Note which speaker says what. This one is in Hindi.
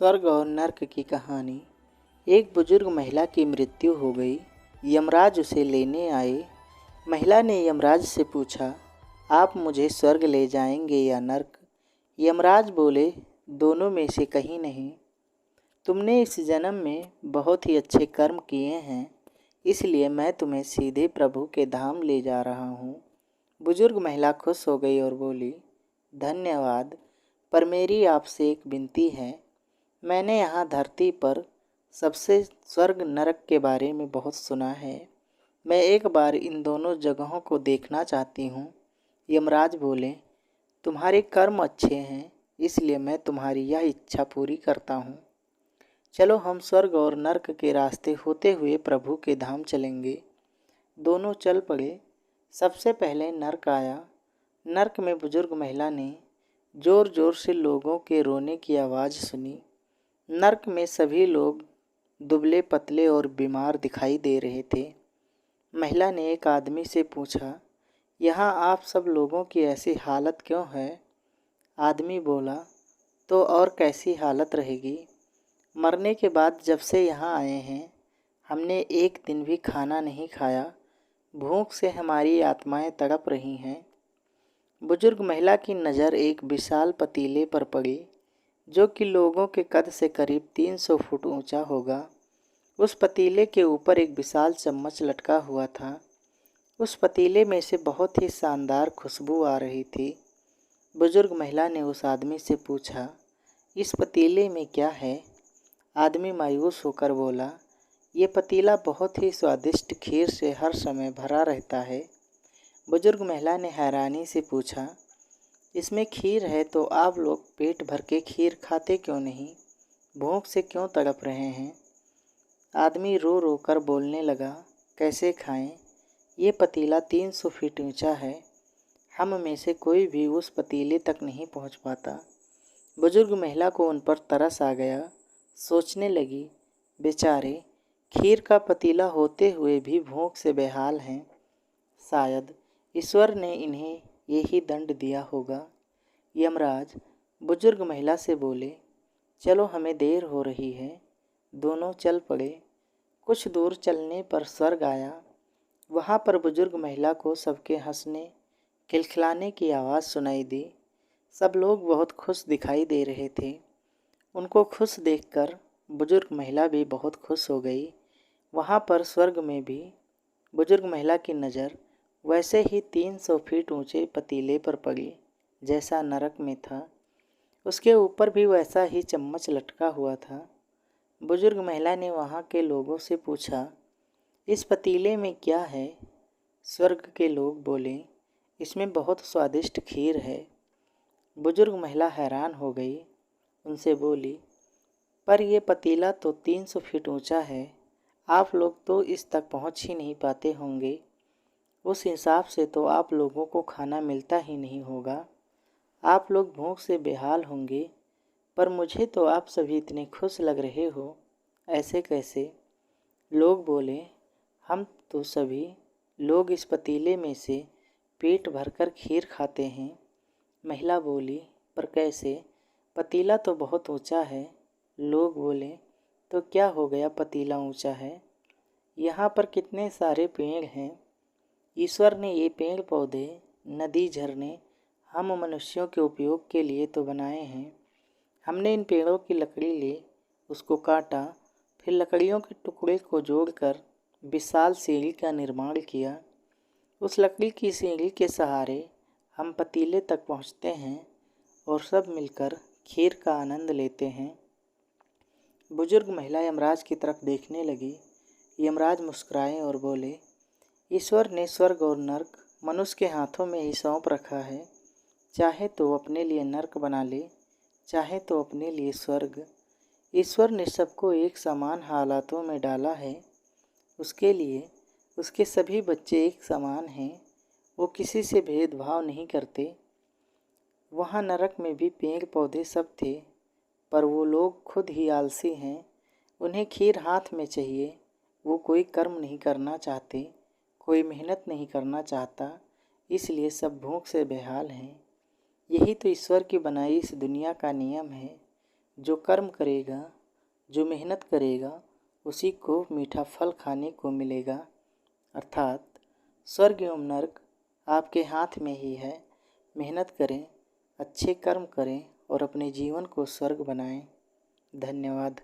Speaker 1: स्वर्ग और नर्क की कहानी। एक बुजुर्ग महिला की मृत्यु हो गई। यमराज उसे लेने आए। महिला ने यमराज से पूछा, आप मुझे स्वर्ग ले जाएंगे या नर्क? यमराज बोले, दोनों में से कहीं नहीं। तुमने इस जन्म में बहुत ही अच्छे कर्म किए हैं, इसलिए मैं तुम्हें सीधे प्रभु के धाम ले जा रहा हूँ। बुजुर्ग महिला खुश हो गई और बोली, धन्यवाद, पर मेरी आपसे एक विनती है। मैंने यहाँ धरती पर सबसे स्वर्ग नरक के बारे में बहुत सुना है। मैं एक बार इन दोनों जगहों को देखना चाहती हूँ। यमराज बोले, तुम्हारे कर्म अच्छे हैं, इसलिए मैं तुम्हारी यह इच्छा पूरी करता हूँ। चलो हम स्वर्ग और नर्क के रास्ते होते हुए प्रभु के धाम चलेंगे। दोनों चल पड़े। सबसे पहले नर्क आया। नर्क में बुजुर्ग महिला ने ज़ोर ज़ोर से लोगों के रोने की आवाज़ सुनी। नर्क में सभी लोग दुबले पतले और बीमार दिखाई दे रहे थे। महिला ने एक आदमी से पूछा, यहाँ आप सब लोगों की ऐसी हालत क्यों है? आदमी बोला, तो और कैसी हालत रहेगी? मरने के बाद जब से यहाँ आए हैं, हमने एक दिन भी खाना नहीं खाया। भूख से हमारी आत्माएं तड़प रही हैं। बुजुर्ग महिला की नज़र एक विशाल पतीले पर पड़ी, जो कि लोगों के कद से करीब 300 फुट ऊंचा होगा। उस पतीले के ऊपर एक विशाल चम्मच लटका हुआ था। उस पतीले में से बहुत ही शानदार खुशबू आ रही थी। बुजुर्ग महिला ने उस आदमी से पूछा, इस पतीले में क्या है? आदमी मायूस होकर बोला, ये पतीला बहुत ही स्वादिष्ट खीर से हर समय भरा रहता है। बुजुर्ग महिला ने हैरानी से पूछा, इसमें खीर है तो आप लोग पेट भर के खीर खाते क्यों नहीं? भूख से क्यों तड़प रहे हैं? आदमी रो रो कर बोलने लगा, कैसे खाएं? ये पतीला 300 फीट ऊंचा है। हम में से कोई भी उस पतीले तक नहीं पहुंच पाता। बुजुर्ग महिला को उन पर तरस आ गया। सोचने लगी, बेचारे खीर का पतीला होते हुए भी भूख से बेहाल हैं। शायद ईश्वर ने इन्हें यही दंड दिया होगा। यमराज बुजुर्ग महिला से बोले, चलो हमें देर हो रही है। दोनों चल पड़े। कुछ दूर चलने पर स्वर्ग आया। वहाँ पर बुजुर्ग महिला को सबके हंसने खिलखिलाने की आवाज़ सुनाई दी। सब लोग बहुत खुश दिखाई दे रहे थे। उनको खुश देखकर बुजुर्ग महिला भी बहुत खुश हो गई। वहाँ पर स्वर्ग में भी बुजुर्ग महिला की नज़र वैसे ही 300 फीट ऊंचे पतीले पर पड़ी जैसा नरक में था। उसके ऊपर भी वैसा ही चम्मच लटका हुआ था। बुजुर्ग महिला ने वहाँ के लोगों से पूछा, इस पतीले में क्या है? स्वर्ग के लोग बोले, इसमें बहुत स्वादिष्ट खीर है। बुजुर्ग महिला हैरान हो गई। उनसे बोली, पर यह पतीला तो 300 फीट ऊंचा है। आप लोग तो इस तक पहुंच ही नहीं पाते होंगे। उस हिसाब से तो आप लोगों को खाना मिलता ही नहीं होगा। आप लोग भूख से बेहाल होंगे, पर मुझे तो आप सभी इतने खुश लग रहे हो, ऐसे कैसे? लोग बोले, हम तो सभी लोग इस पतीले में से पेट भरकर खीर खाते हैं। महिला बोली, पर कैसे? पतीला तो बहुत ऊंचा है। लोग बोले, तो क्या हो गया, पतीला ऊंचा है? यहाँ पर कितने सारे पेड़ हैं। ईश्वर ने ये पेड़ पौधे, नदी, झरने हम मनुष्यों के उपयोग के लिए तो बनाए हैं। हमने इन पेड़ों की लकड़ी ली, उसको काटा, फिर लकड़ियों के टुकड़े को जोड़कर विशाल सीढ़ी का निर्माण किया। उस लकड़ी की सीढ़ी के सहारे हम पतीले तक पहुँचते हैं और सब मिलकर खीर का आनंद लेते हैं। बुजुर्ग महिला यमराज की तरफ देखने लगी। यमराज मुस्कुराए और बोले, ईश्वर ने स्वर्ग और नर्क मनुष्य के हाथों में ही सौंप रखा है। चाहे तो अपने लिए नर्क बना ले, चाहे तो अपने लिए स्वर्ग। ईश्वर ने सबको एक समान हालातों में डाला है। उसके लिए उसके सभी बच्चे एक समान हैं। वो किसी से भेदभाव नहीं करते। वहाँ नरक में भी पेड़ पौधे सब थे, पर वो लोग खुद ही आलसी हैं। उन्हें खीर हाथ में चाहिए। वो कोई कर्म नहीं करना चाहते, कोई मेहनत नहीं करना चाहता, इसलिए सब भूख से बेहाल हैं। यही तो ईश्वर की बनाई इस दुनिया का नियम है। जो कर्म करेगा, जो मेहनत करेगा, उसी को मीठा फल खाने को मिलेगा। अर्थात स्वर्ग एवं नर्क आपके हाथ में ही है। मेहनत करें, अच्छे कर्म करें और अपने जीवन को स्वर्ग बनाएं। धन्यवाद।